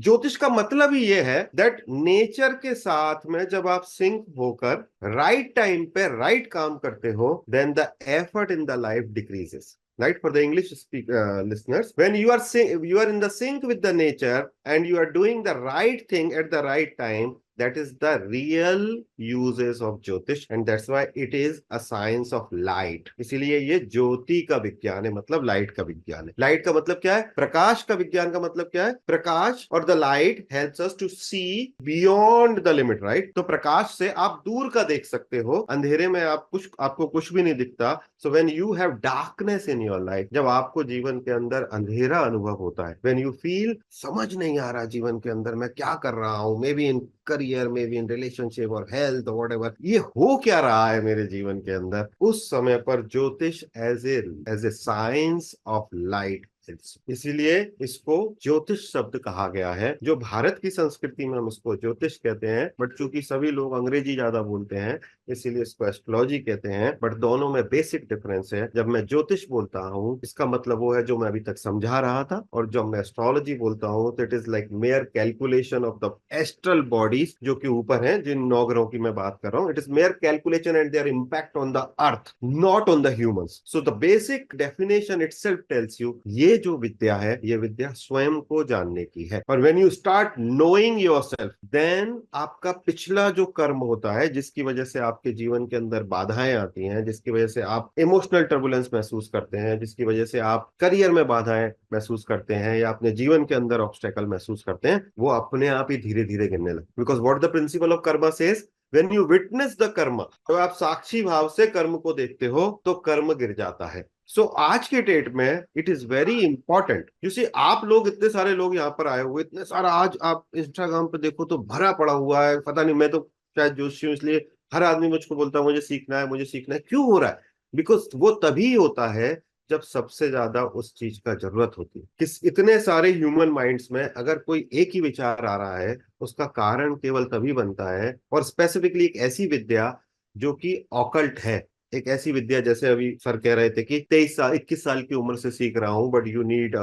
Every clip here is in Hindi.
ज्योतिष का मतलब ही ये है दैट नेचर के साथ में जब आप सिंक होकर राइट टाइम पे राइट काम करते हो, then the effort in the life decreases. Right, for the English listeners, when you are in the sync with the nature and you are doing the right thing at the right time, that is the real uses of Jyotish, and that's why it is a science of light. इसीलिए ये ज्योति का विज्ञान है, मतलब लाइट का विज्ञान है. लाइट का मतलब क्या है? प्रकाश का विज्ञान का मतलब क्या है? प्रकाश और the light helps us to see beyond the limit. Right, तो प्रकाश से आप दूर का देख सकते हो, अंधेरे में आपको कुछ भी नहीं दिखता. So when you have darkness in your life, जब आपको जीवन के अंदर अंधेरा अनुभव होता है, व्हेन यू फील समझ नहीं आ रहा जीवन के अंदर मैं क्या कर रहा हूं, may be in career, may be in relationship और हेल्थ और व्हाटएवर, ये हो क्या रहा है मेरे जीवन के अंदर, उस समय पर jyotish as a science of light. इसीलिए इसको ज्योतिष शब्द कहा गया है. जो भारत की संस्कृति में हम इसको ज्योतिष कहते हैं, बट चूंकि सभी लोग अंग्रेजी ज्यादा बोलते हैं इसीलिए इसको एस्ट्रोलॉजी कहते हैं. बट दोनों में बेसिक डिफरेंस है. जब मैं ज्योतिष बोलता हूँ इसका मतलब वो है जो मैं अभी तक समझा रहा था, और जब मैं एस्ट्रोलॉजी बोलता हूँ तो it is like mayor calculation of the astral bodies जो कि ऊपर हैं, जिन 9 ग्रहों की मैं बात कर रहा हूँ. It is mayor calculation and there impact on the earth, not on the humans. So the basic definition itself tells you, ये जो विद्या है ये विद्या स्वयं को जानने की है. और when you start knowing yourself, then आपका पिछला जो कर्म होता है जिसकी वजह से आपके जीवन के अंदर बाधाएं आती हैं, जिसकी वजह से आप इमोशनल टर्बुलेंस महसूस करते हैं, जिसकी वजह से आप करियर में बाधाएं महसूस करते हैं या अपने जीवन के अंदर ऑब्स्टेकल महसूस करते हैं, वो अपने आप ही धीरे धीरे गिरने लगे. Because what the principle of Karma says, When you witness the कर्म, तो आप साक्षी भाव से कर्म को देखते हो तो कर्म गिर जाता है. सो आज के डेट में it is very important. You see, आप लोग इतने सारे लोग यहाँ पर आए हुए, इतने सारा, आज आप इंस्टाग्राम पे देखो तो भरा पड़ा हुआ है. पता नहीं, मैं तो शायद जोशी हूँ इसलिए हर आदमी मुझको बोलता है मुझे सीखना है, मुझे सीखना है. क्यों हो रहा है? बिकॉज वो तभी होता है जब सबसे ज्यादा उस चीज का जरूरत होती है. किस इतने सारे ह्यूमन माइंड्स में अगर कोई एक ही विचार आ रहा है, उसका कारण केवल तभी बनता है, और स्पेसिफिकली एक ऐसी विद्या जो कि ऑकल्ट है, एक ऐसी विद्या जैसे अभी सर कह रहे थे कि 23 साल 21 साल की उम्र से सीख रहा हूं, but you need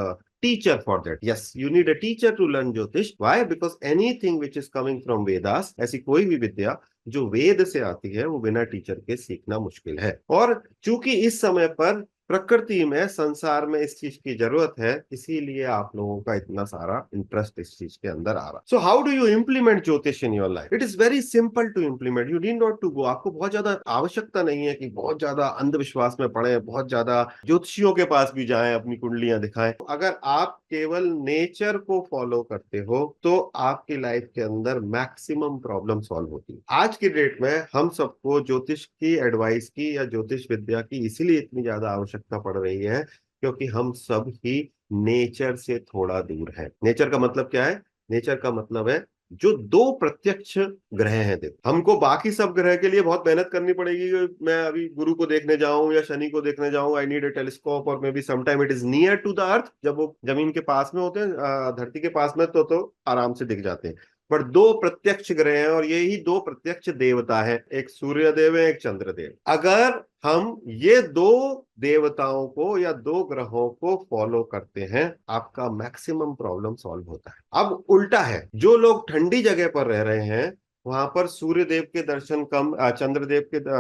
teacher for that. Yes, you need a teacher to learn Jyotish. Why? Because anything which is coming from Vedas, ऐसी कोई भी विद्या जो वेद से आती है वो बिना टीचर के सीखना मुश्किल है. और चूंकि इस समय पर प्रकृति में, संसार में इस चीज की जरूरत है, इसीलिए आप लोगों का इतना सारा इंटरेस्ट इस चीज के अंदर आ रहा. So how do you implement Jyotish in your life? It is very simple to implement. You need not to go, आपको बहुत ज्यादा आवश्यकता नहीं है कि बहुत ज्यादा अंधविश्वास में पड़े, बहुत ज्यादा ज्योतिषियों के पास भी जाएं, अपनी कुंडलियां दिखाएं. अगर आप केवल नेचर को फॉलो करते हो तो आपकी लाइफ के अंदर मैक्सिमम प्रॉब्लम सॉल्व होती है. आज की डेट में हम सबको ज्योतिष की एडवाइस की या ज्योतिष विद्या की इसीलिए इतनी ज्यादा आवश्यकता पड़ रही है क्योंकि हम सब ही नेचर से थोड़ा दूर है. नेचर का मतलब क्या है? नेचर का मतलब है जो 2 प्रत्यक्ष ग्रह हैं. देखो, हमको बाकी सब ग्रह के लिए बहुत मेहनत करनी पड़ेगी. मैं अभी गुरु को देखने जाऊं या शनि को देखने जाऊं, आई नीड अ टेलीस्कोप, और may be sometime it is near to the earth. जब वो जमीन के पास में होते हैं, धरती के पास में, तो आराम से दिख जाते हैं. पर 2 प्रत्यक्ष ग्रह हैं और यही 2 प्रत्यक्ष देवता है, एक सूर्य देव है, एक चंद्र देव. अगर हम ये 2 देवताओं को या 2 ग्रहों को फॉलो करते हैं, आपका मैक्सिमम प्रॉब्लम सॉल्व होता है. अब उल्टा है, जो लोग ठंडी जगह पर रह रहे हैं वहां पर सूर्य देव के दर्शन कम,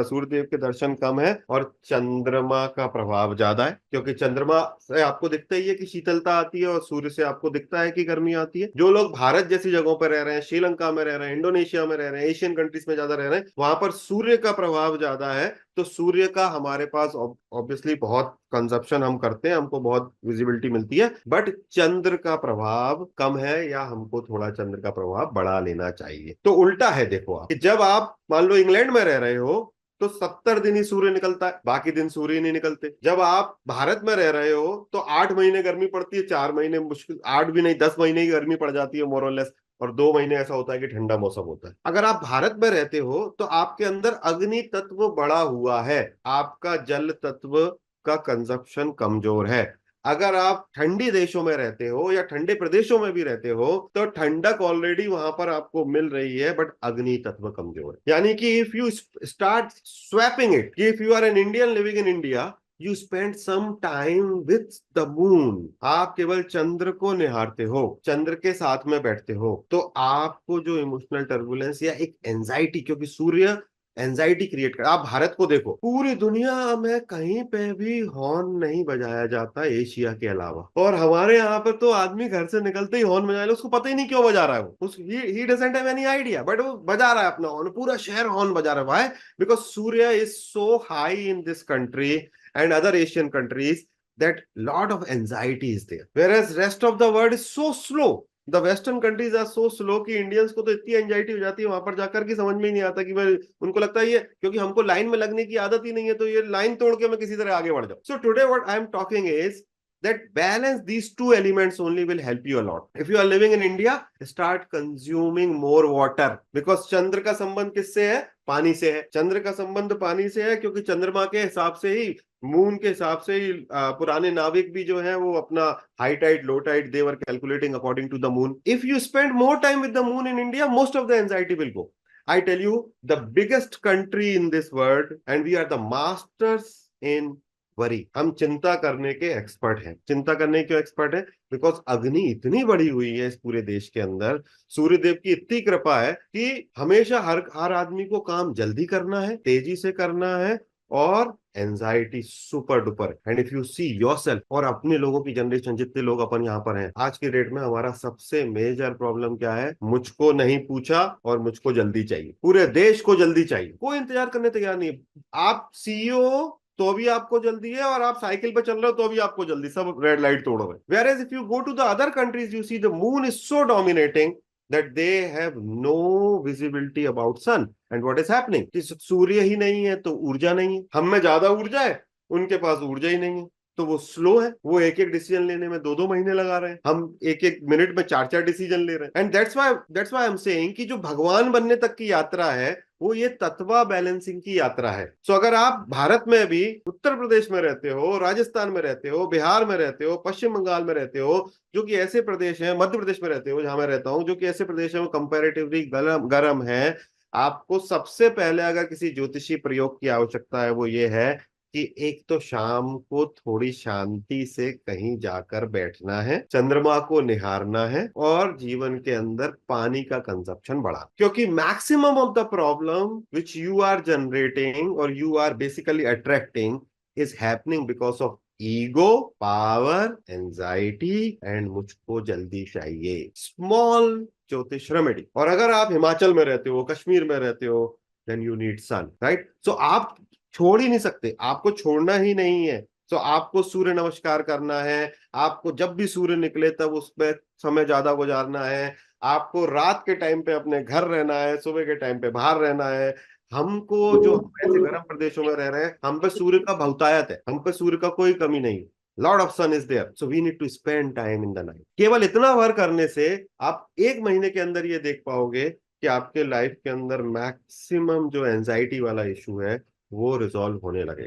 सूर्य देव के दर्शन कम है, और चंद्रमा का प्रभाव ज्यादा है. क्योंकि चंद्रमा से आपको दिखता ही है कि शीतलता आती है और सूर्य से आपको दिखता है कि गर्मी आती है. जो लोग भारत जैसी जगहों पर रह रहे हैं, श्रीलंका में रह रहे हैं, इंडोनेशिया में रह रहे हैं, एशियन कंट्रीज में ज्यादा रह रहे हैं, वहां पर सूर्य का प्रभाव ज्यादा है. तो सूर्य का हमारे पास ऑब्वियसली बहुत कंजप्शन हम करते हैं, हमको बहुत विजिबिलिटी मिलती है, बट चंद्र का प्रभाव कम है, या हमको थोड़ा चंद्र का प्रभाव बढ़ा लेना चाहिए. तो उल्टा है, देखो आप, कि जब आप मान लो इंग्लैंड में रह रहे हो तो 70 दिन ही सूर्य निकलता है, बाकी दिन सूर्य नहीं निकलते. जब आप भारत में रह रहे हो तो 8 महीने गर्मी पड़ती है, 4 महीने मुश्किल, 8 भी नहीं 10 महीने की गर्मी पड़ जाती है मोर और लेस, और 2 महीने ऐसा होता है कि ठंडा मौसम होता है. अगर आप भारत में रहते हो तो आपके अंदर अग्नि तत्व बढ़ा हुआ है, आपका जल तत्व का कंजप्शन कमजोर है. अगर आप ठंडी देशों में रहते हो या ठंडे प्रदेशों में भी रहते हो तो ठंडक ऑलरेडी वहां पर आपको मिल रही है, बट अग्नि तत्व कमजोर है. यानी कि if you start swapping it, कि if you are an Indian living in India, you spend some time with the moon, आप केवल चंद्र को निहारते हो, चंद्र के साथ में बैठते हो, तो आपको जो इमोशनल टर्बुलेंस या एक एंजाइटी, क्योंकि सूर्य एंजाइटी क्रिएट कर, आप भारत को देखो, पूरी दुनिया में कहीं पे भी हॉर्न नहीं बजाया जाता एशिया के अलावा, और हमारे यहाँ पे तो आदमी घर से निकलते ही हॉर्न बजा ले, उसको पता ही नहीं क्यों बजा रहा है, वो उस he doesn't have any idea, but वो बजा रहा है अपना हॉर्न, पूरा शहर हॉर्न बजा रहा है। Why? Because Surya is so high in this country and other Asian countries that lot of anxiety is there, whereas rest of the world is so slow. The western countries are so slow कि इंडियंस को तो इतनी एंजाइटी हो जाती है वहां पर जाकर कि समझ में ही नहीं आता कि मैं, उनको लगता है ये, क्योंकि हमको लाइन में लगने की आदत ही नहीं है, तो ये लाइन तोड़ के मैं किसी तरह आगे बढ़ जाऊं। So today what I am talking is that balance these two elements only will help you a lot. If you are living in India, start consuming more water, because चंद्र का संबंध किससे है? पानी से है। चंद्र का संबंध पानी से है, क्योंकि चंद्रमा के हिसाब से ही, मून के हिसाब से ही पुराने नाविक भी जो है वो अपना high tide low tide they were calculating according to the moon. If you spend more time with the moon in India, most of the anxiety will go. I tell you, the biggest country in this world, and we are the masters in worry, हम चिंता करने के एक्सपर्ट हैं। चिंता करने के एक्सपर्ट हैं बिकॉज अग्नि इतनी बड़ी हुई है इस पूरे देश के अंदर, सूर्यदेव की इतनी कृपा है कि हमेशा हर आदमी को काम जल्दी करना है, तेजी से करना है, और anxiety super duper. And if you see yourself, और अपने लोगों की जनरेशन, जितने लोग अपन यहाँ पर हैं आज के डेट में, हमारा सबसे मेजर प्रॉब्लम क्या है? मुझको नहीं पूछा और मुझको जल्दी चाहिए, पूरे देश को जल्दी चाहिए, कोई इंतजार करने तैयार नहीं है। आप सीईओ तो भी आपको जल्दी है, और आप साइकिल पे चल रहे हो तो भी आपको जल्दी, सब रेड लाइट तोड़ रहे। Whereas if you go to the other countries, you see the moon is so dominating that they have no visibility about sun. And what is happening? कि सूर्य ही नहीं है तो ऊर्जा नहीं है, हम में ज्यादा ऊर्जा है, उनके पास ऊर्जा ही नहीं है, तो वो स्लो है, वो एक एक डिसीजन लेने में 2-2 महीने लगा रहे हैं, हम एक एक मिनट में 4-4 डिसीजन ले रहे हैं। And that's why I am saying कि जो भगवान बनने तक की यात्रा है वो ये तत्वा बैलेंसिंग की यात्रा है। सो अगर आप भारत में भी उत्तर प्रदेश में रहते हो, राजस्थान में रहते हो, बिहार में रहते हो, पश्चिम बंगाल में रहते हो, जो कि ऐसे प्रदेश हैं, मध्य प्रदेश में रहते हो जहां मैं रहता हूं, जो कि ऐसे प्रदेश है वो कंपैरेटिवली गर्म है, आपको सबसे पहले अगर किसी ज्योतिषी प्रयोग की आवश्यकता है वो ये है कि एक तो शाम को थोड़ी शांति से कहीं जाकर बैठना है, चंद्रमा को निहारना है, और जीवन के अंदर पानी का कंजप्शन बढ़ा, क्योंकि maximum of the problem which you are generating और you are basically attracting is happening because of ego, power, anxiety and मुझको जल्दी चाहिए। स्मॉल ज्योतिष रेमेडी। और अगर आप हिमाचल में रहते हो, कश्मीर में रहते हो, then you need sun, right? So आप छोड़ ही नहीं सकते, आपको छोड़ना ही नहीं है। तो आपको सूर्य नमस्कार करना है, आपको जब भी सूर्य निकले तब उसमें समय ज्यादा गुजारना है, आपको रात के टाइम पे अपने घर रहना है, सुबह के टाइम पे बाहर रहना है। हमको, जो हम ऐसे गर्म प्रदेशों में रह रहे हैं, हम पे सूर्य का बहुतायत है, हम पे सूर्य का कोई कमी नहीं, lord of sun is there, so we need to spend time in the night. केवल इतना भर करने से आप 1 महीने के अंदर ये देख पाओगे कि आपके लाइफ के अंदर मैक्सिमम जो एंजाइटी वाला इशू है वो रिजॉल्व होने लगे।